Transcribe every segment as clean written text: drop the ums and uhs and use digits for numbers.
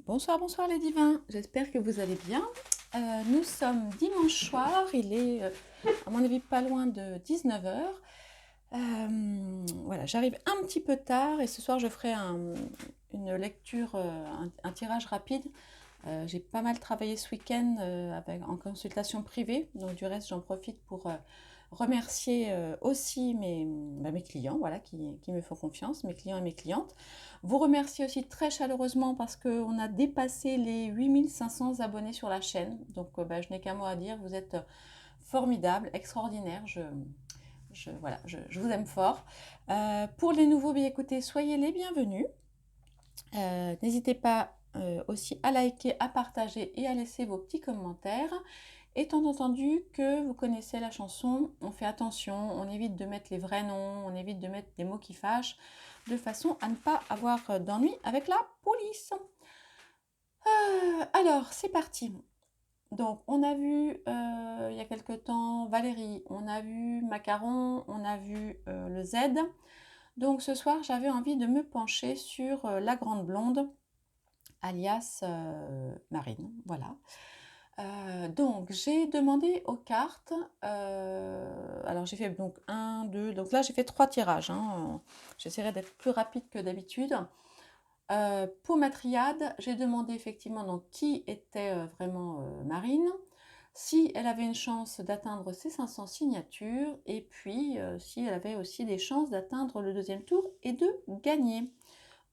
Bonsoir, bonsoir les divins, j'espère que vous allez bien. Nous sommes dimanche soir, il est à mon avis pas loin de 19 h. Voilà, j'arrive un petit peu tard et ce soir je ferai une lecture, un tirage rapide. J'ai pas mal travaillé ce week-end en consultation privée, donc du reste j'en profite pour remercier aussi mes clients, voilà, qui me font confiance, mes clients et mes clientes. Vous remercier aussi très chaleureusement parce qu'on a dépassé les 8500 abonnés sur la chaîne, donc je n'ai qu'un mot à dire, vous êtes formidables, extraordinaires, je vous aime fort. Pour les nouveaux, bien écoutez, soyez les bienvenus. N'hésitez pas aussi à liker, à partager et à laisser vos petits commentaires. Étant entendu que vous connaissez la chanson, on fait attention, on évite de mettre les vrais noms, on évite de mettre des mots qui fâchent, de façon à ne pas avoir d'ennui avec la police. Alors, c'est parti. Donc, on a vu il y a quelque temps Valérie, on a vu Macaron, on a vu le Z. Donc, ce soir, j'avais envie de me pencher sur la grande blonde, alias Marine. Voilà. Donc, j'ai demandé aux cartes. Alors, j'ai fait donc un, deux. Donc là, j'ai fait 3 tirages. J'essaierai d'être plus rapide que d'habitude. Pour ma triade, j'ai demandé effectivement donc, qui était vraiment Marine, si elle avait une chance d'atteindre ses 500 signatures, et puis si elle avait aussi des chances d'atteindre le deuxième tour et de gagner.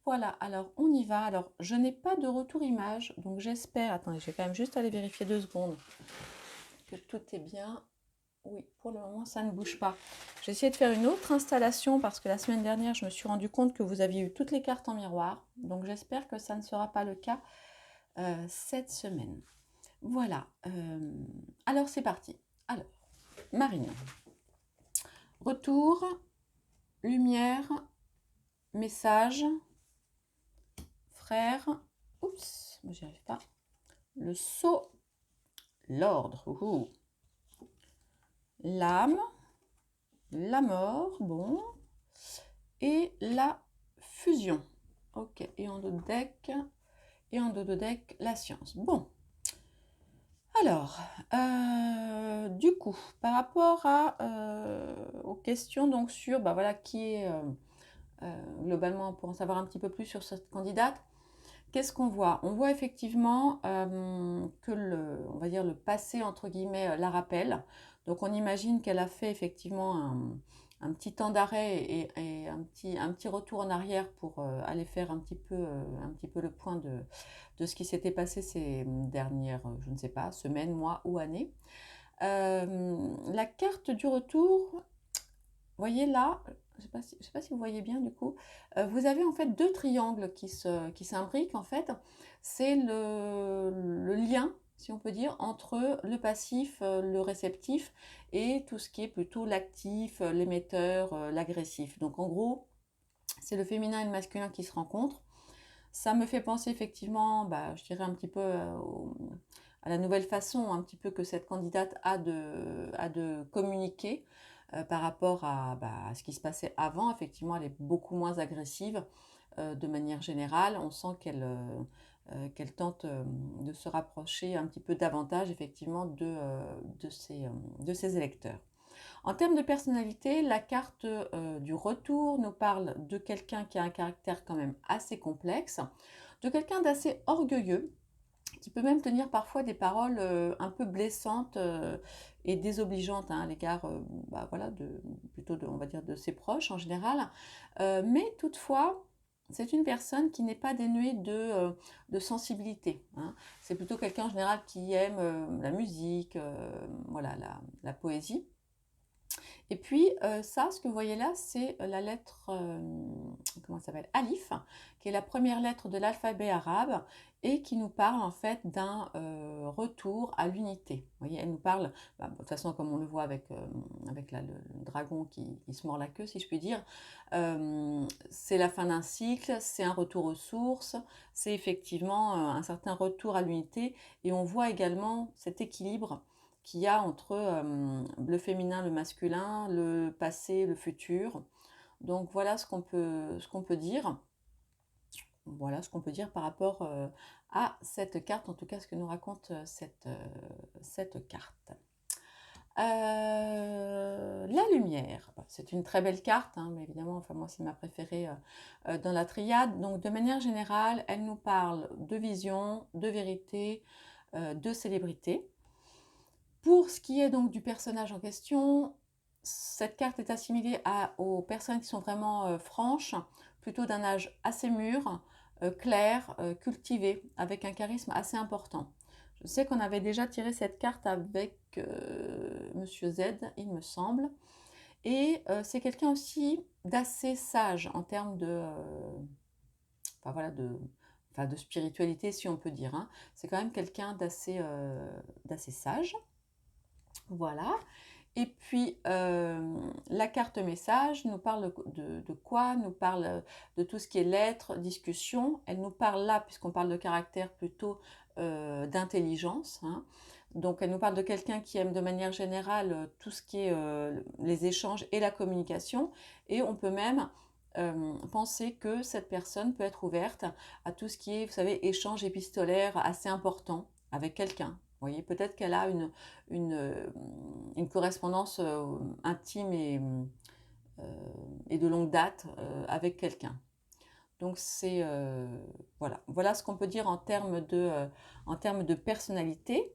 Voilà, alors on y va. Alors, je n'ai pas de retour image, donc j'espère... Attendez, je vais quand même juste aller vérifier 2 secondes que tout est bien. Oui, pour le moment, ça ne bouge pas. J'ai essayé de faire une autre installation parce que la semaine dernière, je me suis rendu compte que vous aviez eu toutes les cartes en miroir. Donc, j'espère que ça ne sera pas le cas cette semaine. Voilà. Alors, c'est parti. Alors, Marine. Retour, lumière, message, frère. Oups, j'y arrive pas. Le sceau, l'ordre. L'âme, la mort, bon, et la fusion. Ok, et en dos de deck, la science. Bon, alors, du coup, par rapport aux questions donc sur, voilà, qui est globalement, pour en savoir un petit peu plus sur cette candidate, qu'est-ce qu'on voit? On voit effectivement que on va dire le passé, entre guillemets, la rappelle. Donc on imagine qu'elle a fait effectivement un petit temps d'arrêt et un petit retour en arrière pour aller faire un petit peu le point de ce qui s'était passé ces dernières, je ne sais pas, semaines, mois ou années. La carte du retour, voyez là, je ne sais pas si vous voyez bien du coup, vous avez en fait 2 triangles qui s'imbriquent en fait. C'est le lien, si on peut dire, entre le passif, le réceptif et tout ce qui est plutôt l'actif, l'émetteur, l'agressif. Donc en gros, c'est le féminin et le masculin qui se rencontrent. Ça me fait penser effectivement, je dirais un petit peu à la nouvelle façon un petit peu que cette candidate a de communiquer par rapport à ce qui se passait avant. Effectivement, elle est beaucoup moins agressive de manière générale. On sent qu'elle tente de se rapprocher un petit peu davantage effectivement de ses électeurs. En termes de personnalité, la carte du retour nous parle de quelqu'un qui a un caractère quand même assez complexe, de quelqu'un d'assez orgueilleux, qui peut même tenir parfois des paroles un peu blessantes et désobligeantes à l'égard voilà, on va dire de ses proches en général. Mais toutefois, c'est une personne qui n'est pas dénuée de sensibilité. C'est plutôt quelqu'un en général qui aime la musique, voilà, la poésie. Et puis ça, ce que vous voyez là, c'est la lettre, comment ça s'appelle, Alif, qui est la première lettre de l'alphabet arabe et qui nous parle en fait d'un retour à l'unité. Vous voyez, elle nous parle, de toute façon comme on le voit avec le dragon qui se mord la queue, si je puis dire, c'est la fin d'un cycle, c'est un retour aux sources, c'est effectivement un certain retour à l'unité et on voit également cet équilibre qu'il y a entre le féminin, le masculin, le passé, le futur. Donc voilà ce qu'on peut dire. Voilà ce qu'on peut dire par rapport à cette carte, en tout cas ce que nous raconte cette carte. La lumière, c'est une très belle carte, hein, mais évidemment, enfin moi c'est ma préférée dans la triade. Donc de manière générale, elle nous parle de vision, de vérité, de célébrité. Pour ce qui est donc du personnage en question, cette carte est assimilée aux personnes qui sont vraiment franches, plutôt d'un âge assez mûr, clair, cultivé, avec un charisme assez important. Je sais qu'on avait déjà tiré cette carte avec Monsieur Z, il me semble. Et c'est quelqu'un aussi d'assez sage en termes enfin, voilà, de spiritualité, si on peut dire, hein. C'est quand même quelqu'un d'assez sage. Voilà. Et puis, la carte message nous parle de quoi? Nous parle de tout ce qui est lettres, discussion. Elle nous parle là, puisqu'on parle de caractère, plutôt d'intelligence, hein. Donc, elle nous parle de quelqu'un qui aime de manière générale tout ce qui est les échanges et la communication. Et on peut même penser que cette personne peut être ouverte à tout ce qui est, vous savez, échange épistolaire assez important avec quelqu'un. Vous voyez, peut-être qu'elle a une correspondance intime et de longue date avec quelqu'un. Donc c'est voilà ce qu'on peut dire en termes de personnalité.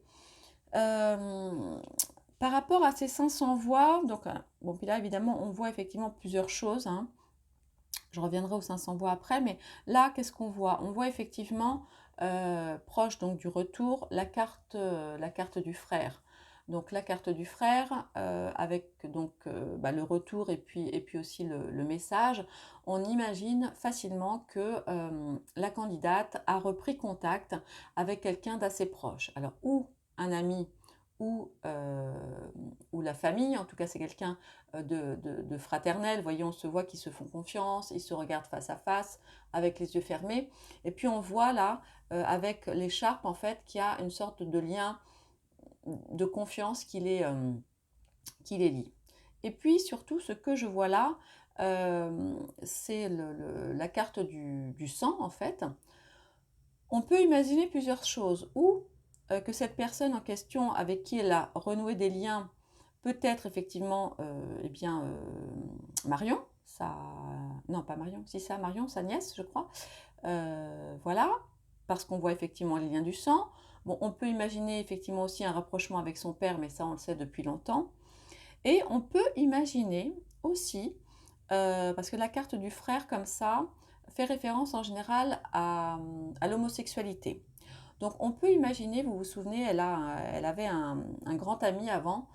Par rapport à ces 500 voix, donc bon, puis là évidemment on voit effectivement plusieurs choses, hein. Je reviendrai aux 500 voix après, mais là qu'est-ce qu'on voit? On voit effectivement proche donc du retour la carte du frère. Donc la carte du frère avec donc le retour et puis aussi le message, on imagine facilement que la candidate a repris contact avec quelqu'un d'assez proche. Alors ou un ami ou la famille, en tout cas c'est quelqu'un de fraternel, voyez, on se voit qu'ils se font confiance, ils se regardent face à face avec les yeux fermés, et puis on voit là avec l'écharpe en fait qu'il y a une sorte de lien de confiance qui les lie. Et puis surtout ce que je vois là, c'est la carte du sang en fait. On peut imaginer plusieurs choses, ou que cette personne en question avec qui elle a renoué des liens peut être effectivement Marion, non pas Marion, si ça Marion, sa nièce je crois, voilà, parce qu'on voit effectivement les liens du sang. Bon, on peut imaginer effectivement aussi un rapprochement avec son père, mais ça on le sait depuis longtemps. Et on peut imaginer aussi, parce que la carte du frère comme ça fait référence en général à l'homosexualité. Donc on peut imaginer, vous vous souvenez, elle avait un grand ami avant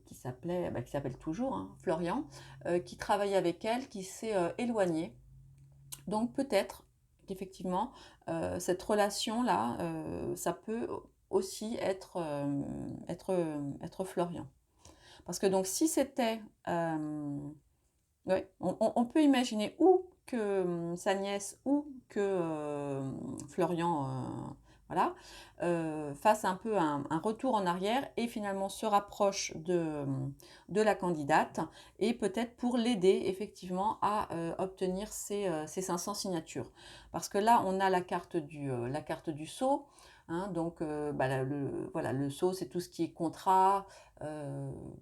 qui s'appelle toujours hein, Florian, qui travaillait avec elle, qui s'est éloigné. Donc peut-être qu'effectivement cette relation-là, ça peut aussi être Florian. Parce que donc si c'était... ouais, on peut imaginer ou que sa nièce ou que Florian voilà, fasse un peu un retour en arrière et finalement se rapproche de la candidate et peut-être pour l'aider effectivement à obtenir ces 500 signatures. Parce que là, on a la carte du sceau. Hein, donc, le sceau, c'est tout ce qui est contrat.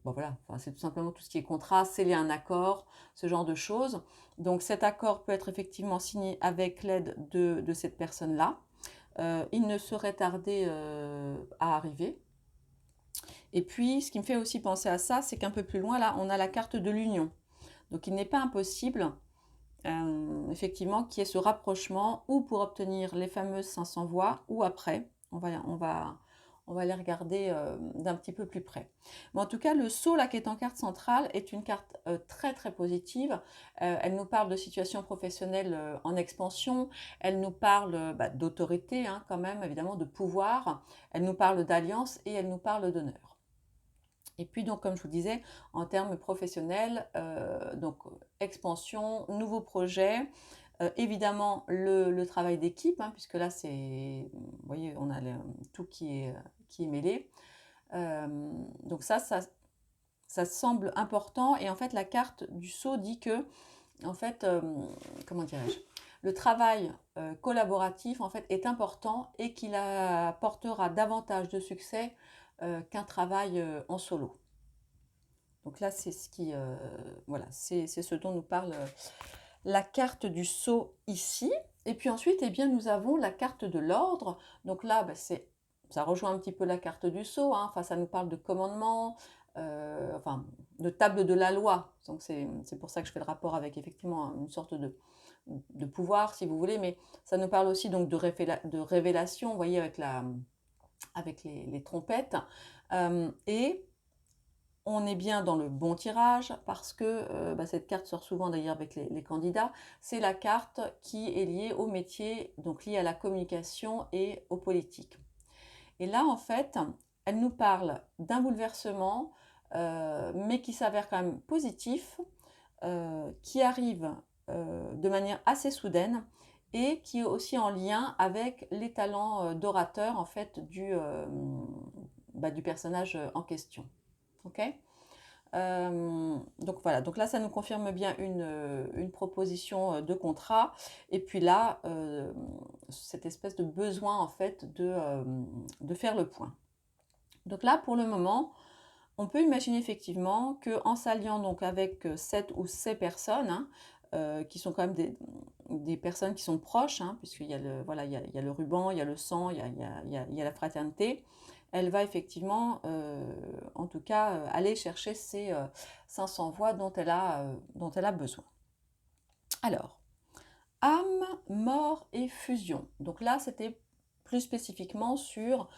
Voilà, enfin, c'est tout simplement tout ce qui est contrat, sceller un accord, ce genre de choses. Donc, cet accord peut être effectivement signé avec l'aide de cette personne-là. Il ne saurait tarder à arriver. Et puis, ce qui me fait aussi penser à ça, c'est qu'un peu plus loin, là, on a la carte de l'union. Donc, il n'est pas impossible, effectivement, qu'il y ait ce rapprochement ou pour obtenir les fameuses 500 voix ou après. On va les regarder d'un petit peu plus près. Mais en tout cas, le sceau là qui est en carte centrale est une carte très très positive. Elle nous parle de situation professionnelle en expansion. Elle nous parle d'autorité hein, quand même, évidemment, de pouvoir. Elle nous parle d'alliance et elle nous parle d'honneur. Et puis donc comme je vous disais, en termes professionnels, donc expansion, nouveaux projets, évidemment le travail d'équipe, hein, puisque là c'est, vous voyez, on a tout qui est mêlé. Donc ça semble important et en fait la carte du sceau dit que, en fait, comment dirais-je, le travail collaboratif en fait est important et qu'il apportera davantage de succès qu'un travail en solo. Donc là, c'est ce qui, voilà, c'est ce dont nous parle la carte du sceau ici. Et puis ensuite, eh bien, nous avons la carte de l'ordre. Donc là, bah, ça rejoint un petit peu la carte du sceau. Hein. Enfin, ça nous parle de commandement, enfin, de table de la loi. Donc c'est pour ça que je fais le rapport avec effectivement une sorte de pouvoir, si vous voulez. Mais ça nous parle aussi donc de révélation, vous voyez, avec les trompettes. Et on est bien dans le bon tirage parce que bah, cette carte sort souvent d'ailleurs avec les candidats. C'est la carte qui est liée au métier, donc liée à la communication et aux politiques. Et là, en fait, elle nous parle d'un bouleversement, mais qui s'avère quand même positif, qui arrive de manière assez soudaine et qui est aussi en lien avec les talents d'orateur en fait du personnage en question. Ok. Donc voilà, donc là ça nous confirme bien une proposition de contrat et puis là cette espèce de besoin en fait de faire le point. Donc là pour le moment on peut imaginer effectivement qu'en s'alliant donc avec 7 ou 6 personnes qui sont quand même des personnes qui sont proches, hein, puisqu'il y a voilà, il y a le ruban, il y a le sang, il y a la fraternité, elle va effectivement, en tout cas, aller chercher ces 500 voix dont elle a besoin. Alors, âme, mort et fusion. Donc là, c'était plus spécifiquement sur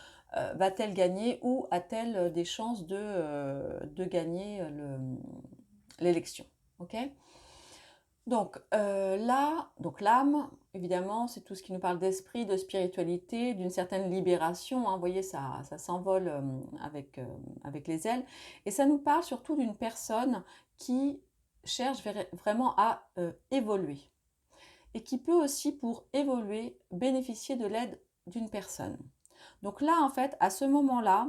va-t-elle gagner ou a-t-elle des chances de gagner l'élection. Ok. Donc là, donc l'âme, évidemment, c'est tout ce qui nous parle d'esprit, de spiritualité, d'une certaine libération. Hein, vous voyez, ça s'envole avec les ailes. Et ça nous parle surtout d'une personne qui cherche vraiment à évoluer. Et qui peut aussi, pour évoluer, bénéficier de l'aide d'une personne. Donc là, en fait, à ce moment-là,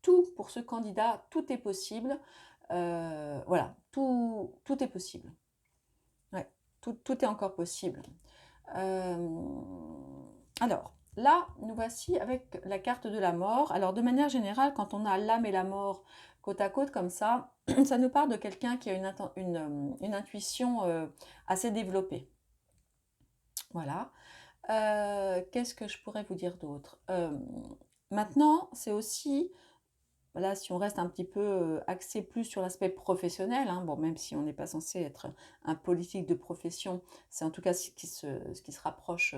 tout pour ce candidat, tout est possible. Voilà, tout est possible. Ouais, tout est encore possible. Alors, là, nous voici avec la carte de la mort. Alors, de manière générale, quand on a l'âme et la mort côte à côte comme ça, ça nous parle de quelqu'un qui a une intuition assez développée. Voilà. Qu'est-ce que je pourrais vous dire d'autre? Maintenant, c'est aussi, là, si on reste un petit peu axé plus sur l'aspect professionnel, hein, bon, même si on n'est pas censé être un politique de profession, c'est en tout cas ce qui se rapproche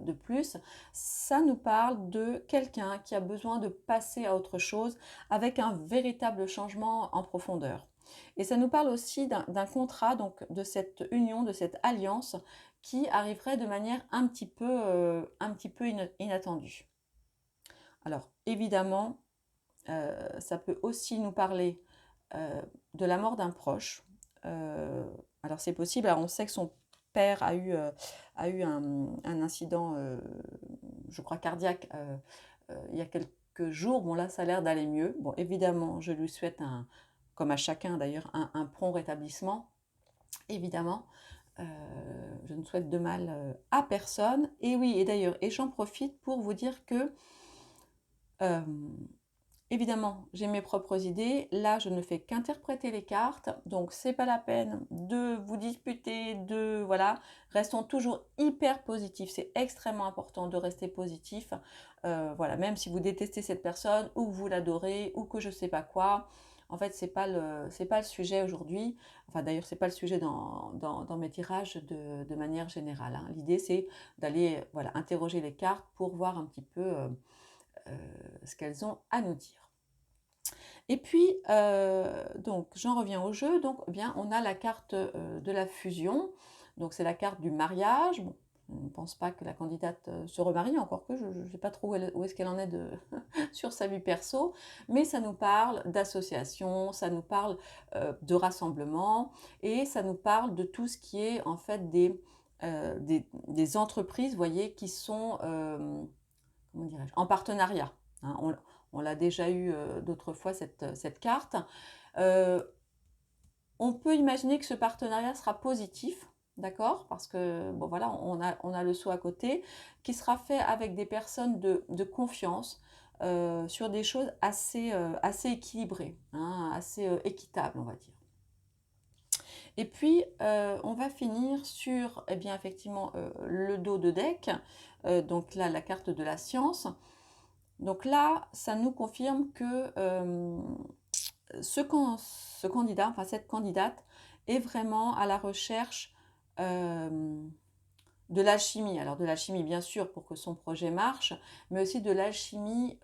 de plus, ça nous parle de quelqu'un qui a besoin de passer à autre chose avec un véritable changement en profondeur. Et ça nous parle aussi d'un contrat, donc de cette union, de cette alliance qui arriverait de manière un petit peu inattendue. Alors, évidemment, ça peut aussi nous parler de la mort d'un proche. Alors c'est possible, alors on sait que son père a eu un incident, je crois, cardiaque il y a quelques jours. Bon là, ça a l'air d'aller mieux. Bon, évidemment, je lui souhaite, comme à chacun d'ailleurs, un prompt rétablissement. Évidemment, je ne souhaite de mal à personne. Et oui, et d'ailleurs, et j'en profite pour vous dire que évidemment, j'ai mes propres idées. Là, je ne fais qu'interpréter les cartes. Donc, c'est pas la peine de vous disputer, voilà. Restons toujours hyper positifs. C'est extrêmement important de rester positif. Voilà, même si vous détestez cette personne, ou que vous l'adorez, ou que je sais pas quoi. En fait, c'est pas le sujet aujourd'hui. Enfin, d'ailleurs, c'est pas le sujet dans mes tirages de manière générale. Hein. L'idée, c'est d'aller, voilà, interroger les cartes pour voir un petit peu ce qu'elles ont à nous dire. Et puis, donc, j'en reviens au jeu. Donc, eh bien, on a la carte de la fusion. Donc, c'est la carte du mariage. Bon, je ne pense pas que la candidate se remarie, encore que je ne sais pas trop où est-ce qu'elle en est sur sa vie perso. Mais ça nous parle d'association, ça nous parle de rassemblement et ça nous parle de tout ce qui est en fait des entreprises, vous voyez, qui sont comment dirais-je, en partenariat. Hein, on l'a déjà eu d'autres fois, cette carte. On peut imaginer que ce partenariat sera positif, d'accord? Parce que, bon voilà, on a le saut à côté, qui sera fait avec des personnes de confiance, sur des choses assez équilibrées, hein, assez équitables, on va dire. Et puis, on va finir sur, eh bien, effectivement, le dos de deck, donc là, la carte de la science. Donc là, ça nous confirme que ce candidat, enfin cette candidate, est vraiment à la recherche de l'alchimie. Alors de l'alchimie bien sûr pour que son projet marche, mais aussi de l'alchimie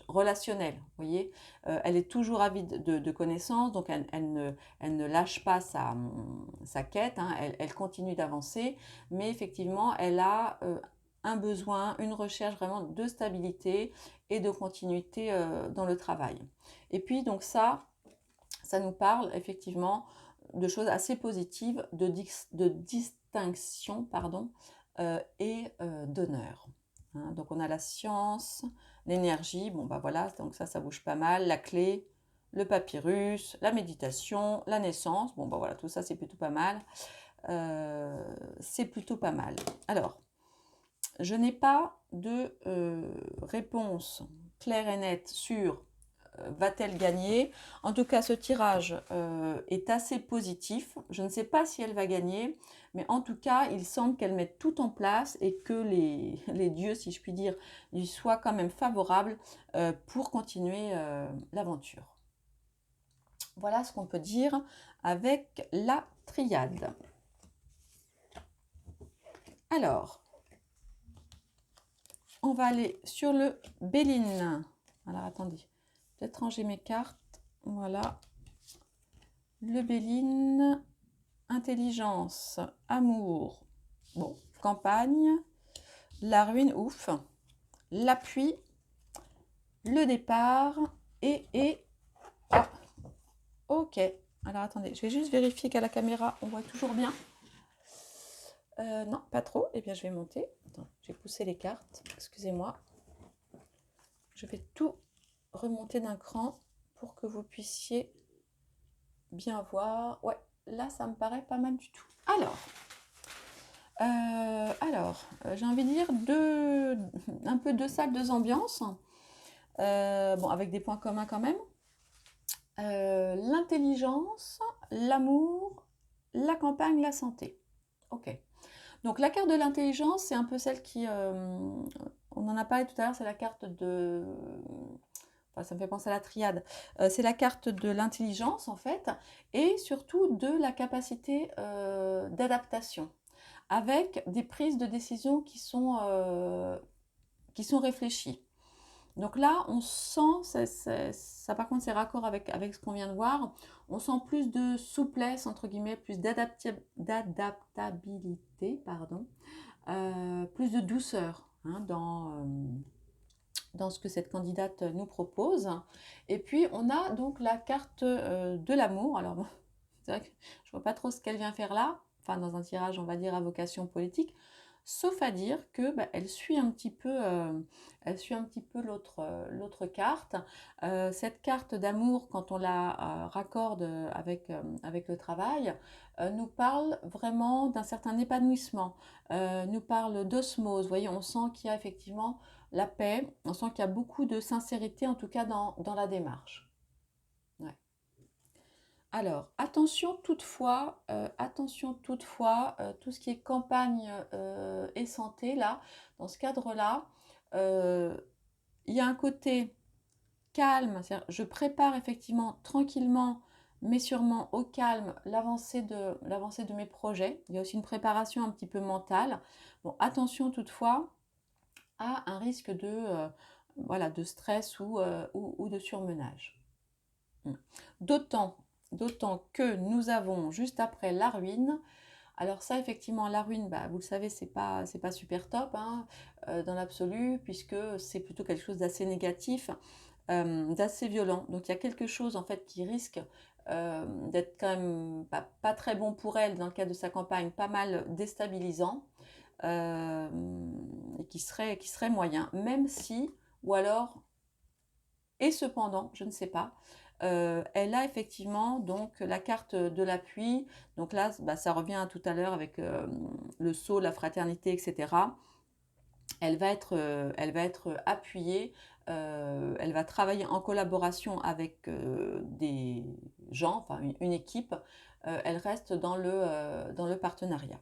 relationnelle. Vous voyez, elle est toujours avide de connaissances, donc elle ne lâche pas sa quête, hein, elle continue d'avancer, mais effectivement elle a un besoin, une recherche vraiment de stabilité et de continuité dans le travail. Et puis donc ça nous parle effectivement de choses assez positives, de distinction pardon, et d'honneur. Hein, donc on a la science, l'énergie, bon bah voilà, donc ça bouge pas mal, la clé, le papyrus, la méditation, la naissance, bon bah voilà, tout ça c'est plutôt pas mal. C'est plutôt pas mal. Alors, je n'ai pas de réponse claire et nette sur va-t-elle gagner? En tout cas, ce tirage est assez positif. Je ne sais pas si elle va gagner, mais en tout cas, il semble qu'elle mette tout en place et que les dieux, si je puis dire, lui soient quand même favorables pour continuer l'aventure. Voilà ce qu'on peut dire avec la triade. Alors, on va aller sur le Béline. Alors, attendez, peut-être ranger mes cartes. Voilà. Le Béline, intelligence, amour, bon, campagne, la ruine, ouf, l'appui, le départ et ah, ok. Alors attendez, je vais juste vérifier qu'à la caméra, on voit toujours bien. Non, pas trop. Eh bien, je vais monter. Attends, j'ai poussé les cartes. Excusez-moi. Je vais tout remonter d'un cran pour que vous puissiez bien voir. Ouais, là, ça me paraît pas mal du tout. Alors, j'ai envie de dire un peu deux salles, deux ambiances. Bon, avec des points communs quand même. L'intelligence, l'amour, la campagne, la santé. Ok. Donc la carte de l'intelligence, c'est un peu celle qui... on en a parlé tout à l'heure, c'est la carte de... Enfin, ça me fait penser à la triade. C'est la carte de l'intelligence, en fait, et surtout de la capacité d'adaptation, avec des prises de décision qui sont réfléchies. Donc là, on sent, ça par contre c'est raccord avec ce qu'on vient de voir, on sent plus de souplesse, entre guillemets, plus d'adaptabilité, pardon, plus de douceur hein, dans ce que cette candidate nous propose. Et puis on a donc la carte de l'amour. Alors bon, c'est vrai que je ne vois pas trop ce qu'elle vient faire là, enfin dans un tirage on va dire à vocation politique, sauf à dire que elle suit un petit peu, l'autre carte. Cette carte d'amour, quand on la raccorde avec le travail, nous parle vraiment d'un certain épanouissement, nous parle d'osmose. Vous voyez, on sent qu'il y a effectivement la paix, on sent qu'il y a beaucoup de sincérité, en tout cas dans la démarche. Ouais. Alors, attention toutefois, tout ce qui est campagne et santé, là, dans ce cadre-là, il y a un côté calme, c'est-à-dire je prépare effectivement tranquillement, mais sûrement au calme, l'avancée de mes projets. Il y a aussi une préparation un petit peu mentale. Bon, attention toutefois à un risque voilà, de stress ou de surmenage. D'autant que nous avons juste après la ruine. Alors ça, effectivement, la ruine, vous le savez, c'est pas super top hein, dans l'absolu, puisque c'est plutôt quelque chose d'assez négatif, d'assez violent. Donc il y a quelque chose en fait qui risque d'être quand même pas très bon pour elle dans le cadre de sa campagne, pas mal déstabilisant, et qui serait moyen, même si, ou alors, et cependant, je ne sais pas, elle a effectivement donc la carte de l'appui. Donc là, bah, ça revient à tout à l'heure avec le sceau, la fraternité, etc. Elle va être appuyée, elle va travailler en collaboration avec des gens, enfin une équipe. Elle reste dans le partenariat.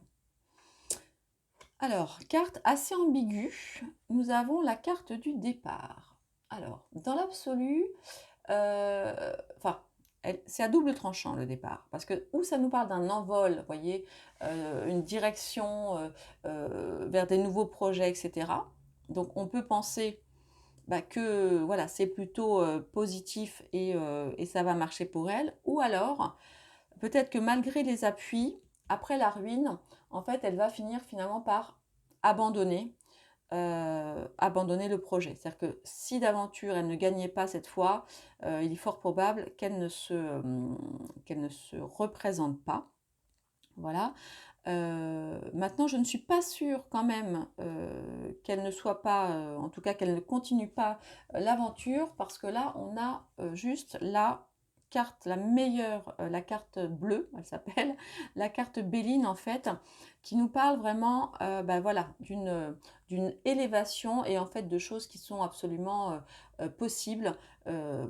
Alors, carte assez ambiguë, nous avons la carte du départ. Alors, dans l'absolu, enfin, c'est à double tranchant le départ, parce que où ça nous parle d'un envol, vous voyez, une direction vers des nouveaux projets, etc. Donc on peut penser bah, que voilà, c'est plutôt positif et ça va marcher pour elle, ou alors peut-être que malgré les appuis, après la ruine, en fait, elle va finir finalement par abandonner abandonner le projet. C'est-à-dire que si d'aventure elle ne gagnait pas cette fois, il est fort probable qu'elle ne se représente pas. Voilà. Maintenant, je ne suis pas sûre quand même qu'elle ne soit pas, en tout cas qu'elle ne continue pas l'aventure, parce que là, on a juste la carte, la meilleure, la carte bleue, elle s'appelle, la carte Béline en fait, qui nous parle vraiment bah, voilà, d'une élévation et en fait de choses qui sont absolument possibles.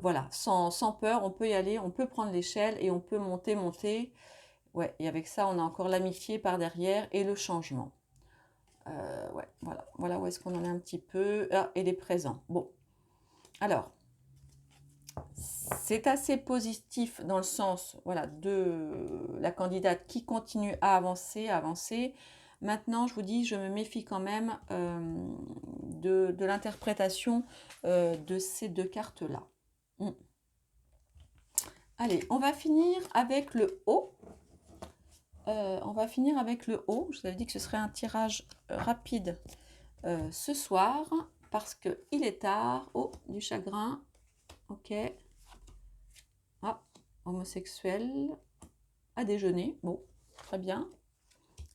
Voilà, sans peur, on peut y aller, on peut prendre l'échelle et on peut monter. Ouais, et avec ça, on a encore l'amitié par derrière et le changement. Ouais, voilà où est-ce qu'on en est un petit peu. Ah, et les présents. Bon, alors, c'est assez positif dans le sens, voilà, de la candidate qui continue à avancer. Maintenant, je vous dis, je me méfie quand même de l'interprétation de ces deux cartes-là. Allez, on va finir avec le haut. On va finir avec le haut. Je vous avais dit que ce serait un tirage rapide ce soir parce qu'il est tard. Oh, du chagrin. Ok. Ah, homosexuel à déjeuner. Bon, très bien.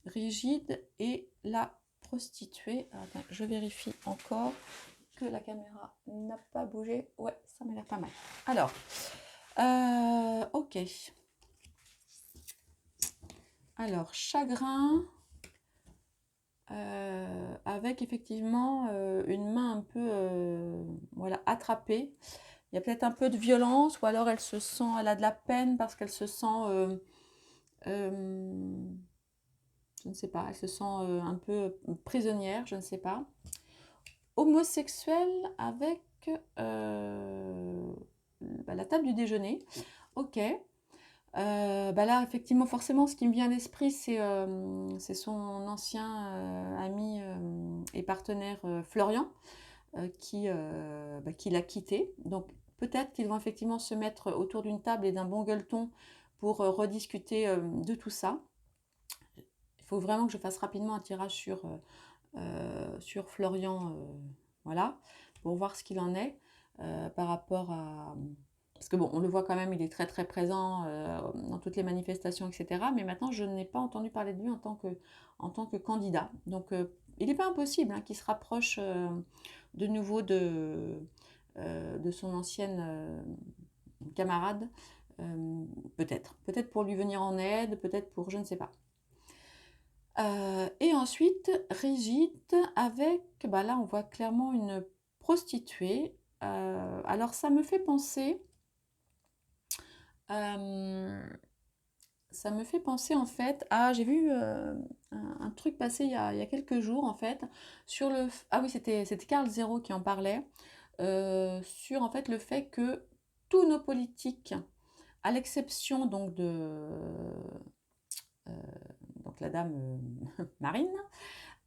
Rigide et la prostituée. Attends, je vérifie encore que la caméra n'a pas bougé. Ouais, ça m'a l'air pas mal. Alors, ok. Alors, chagrin, avec effectivement une main un peu voilà, attrapée. Il y a peut-être un peu de violence, ou alors elle a de la peine parce qu'elle se sent, je ne sais pas, elle se sent un peu prisonnière, je ne sais pas. Homosexuelle avec bah, la table du déjeuner. Ok. Bah là, effectivement, forcément, ce qui me vient à l'esprit, c'est son ancien ami et partenaire Florian qui l'a quitté. Donc, peut-être qu'ils vont effectivement se mettre autour d'une table et d'un bon gueuleton pour rediscuter de tout ça. Il faut vraiment que je fasse rapidement un tirage sur Florian, voilà, pour voir ce qu'il en est par rapport à... Parce que bon, on le voit quand même, il est très très présent dans toutes les manifestations, etc. Mais maintenant, je n'ai pas entendu parler de lui en tant que candidat. Donc, il n'est pas impossible qu'il se rapproche de nouveau de son ancienne camarade. Peut-être pour lui venir en aide, peut-être pour... je ne sais pas. Et ensuite, rigide avec... Bah là, on voit clairement une prostituée. Alors, ça me fait penser... ça me fait penser en fait à... J'ai vu un truc passer il y a quelques jours en fait sur le... Ah oui, c'était Carl Zero qui en parlait sur en fait le fait que tous nos politiques, à l'exception donc donc la dame Marine,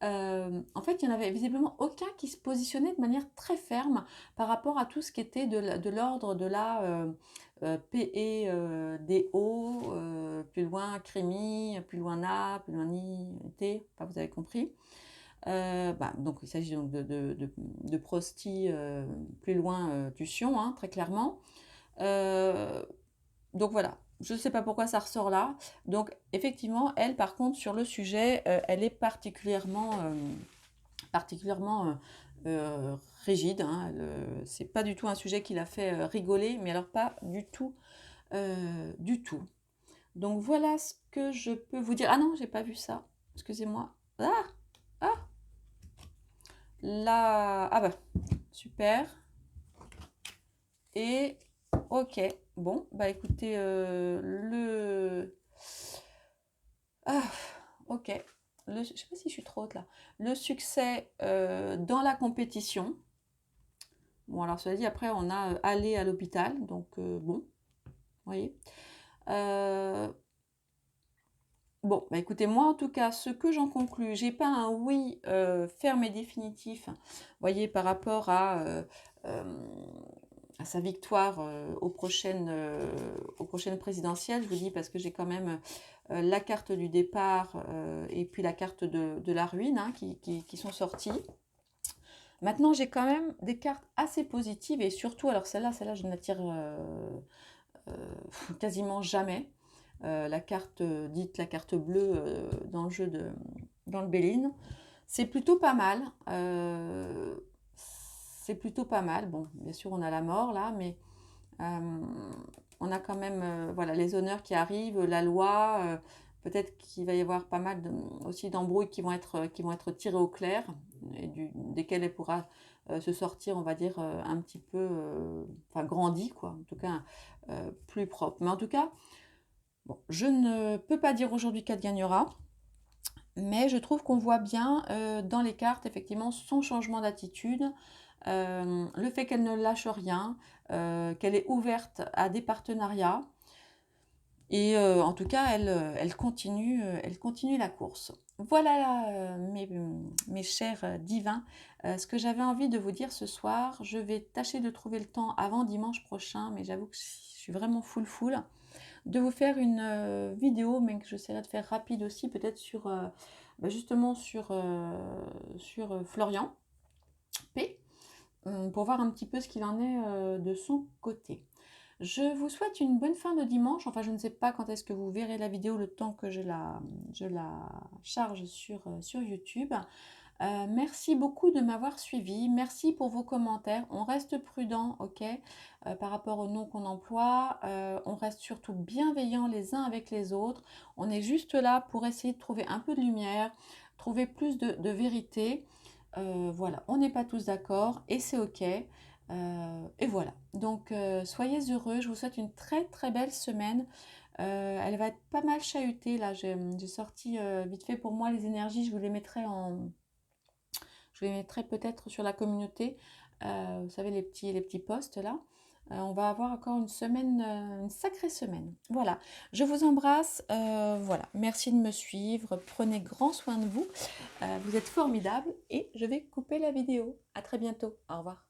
en fait, il n'y en avait visiblement aucun qui se positionnait de manière très ferme par rapport à tout ce qui était de l'ordre de la PEDO, plus loin CREMI, plus loin NA, plus loin NI, enfin, vous avez compris. Donc il s'agit donc de prosti plus loin tuition, hein, très clairement. Donc voilà, je ne sais pas pourquoi ça ressort là. Donc effectivement, elle par contre sur le sujet, elle est particulièrement rigide, hein, c'est pas du tout un sujet qui l'a fait rigoler, mais alors pas du tout, du tout. Donc voilà ce que je peux vous dire. Ah non, j'ai pas vu ça. Excusez-moi. Ah! Ah! Là. Ah bah, super. Et ok. Bon, bah écoutez, Ah, ok. Je sais pas si je suis trop haute là. Le succès dans la compétition. Bon, alors cela dit, après, on a allé à l'hôpital. Donc, bon, vous voyez. Bon, bah écoutez, moi en tout cas, ce que j'en conclus, j'ai pas un oui ferme et définitif, vous voyez, par rapport à sa victoire aux prochaines présidentielles, je vous dis, parce que j'ai quand même la carte du départ et puis la carte de la ruine hein, qui sont sorties. Maintenant, j'ai quand même des cartes assez positives et surtout, alors celle-là, je ne la tire quasiment jamais. La carte dite la carte bleue dans le jeu dans le Béline. C'est plutôt pas mal. C'est plutôt pas mal. Bon, bien sûr, on a la mort là, mais on a quand même voilà, les honneurs qui arrivent, la loi. Peut-être qu'il va y avoir pas mal aussi d'embrouilles qui vont être tirées au clair et desquelles elle pourra se sortir, on va dire, un petit peu, enfin grandi, quoi, en tout cas plus propre. Mais en tout cas, bon, je ne peux pas dire aujourd'hui qu'elle gagnera, mais je trouve qu'on voit bien dans les cartes, effectivement, son changement d'attitude, le fait qu'elle ne lâche rien, qu'elle est ouverte à des partenariats. Et en tout cas, elle continue la course. Voilà, mes chers divins, ce que j'avais envie de vous dire ce soir. Je vais tâcher de trouver le temps avant dimanche prochain, mais j'avoue que je suis vraiment full, de vous faire une vidéo, mais que j'essaierai de faire rapide aussi, peut-être sur, justement sur Florian P, pour voir un petit peu ce qu'il en est de son côté. Je vous souhaite une bonne fin de dimanche. Enfin, je ne sais pas quand est-ce que vous verrez la vidéo, le temps que je la charge sur YouTube. Merci beaucoup de m'avoir suivi. Merci pour vos commentaires. On reste prudent, ok, par rapport aux noms qu'on emploie. On reste surtout bienveillants les uns avec les autres. On est juste là pour essayer de trouver un peu de lumière, trouver plus de vérité. Voilà, on n'est pas tous d'accord et c'est ok. Et voilà, donc soyez heureux, je vous souhaite une très très belle semaine. Elle va être pas mal chahutée là, j'ai sorti vite fait pour moi les énergies, je vous les mettrai peut-être sur la communauté, vous savez les petits posts là. On va avoir encore une semaine, une sacrée semaine. Voilà, je vous embrasse, voilà, merci de me suivre, prenez grand soin de vous, vous êtes formidables et je vais couper la vidéo. À très bientôt, au revoir.